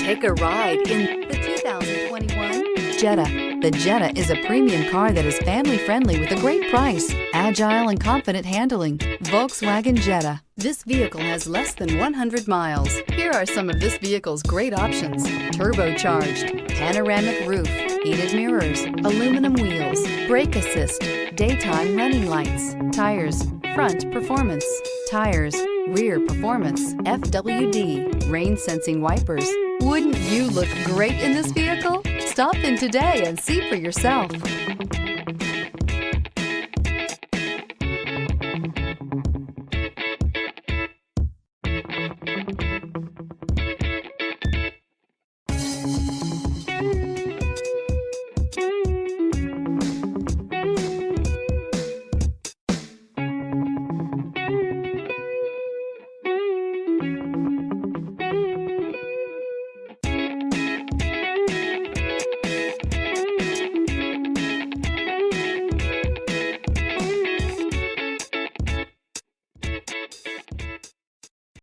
Take a ride in the 2021 Jetta. The Jetta is a premium car that is family-friendly with a great price, agile and confident handling. Volkswagen Jetta. This vehicle has less than 100 miles. Here are some of this vehicle's great options: turbocharged, panoramic roof, heated mirrors, aluminum wheels, brake assist, daytime running lights, tires, front performance, tires, rear performance, FWD, rain sensing wipers. Wouldn't you look great in this vehicle? Stop in today and see for yourself.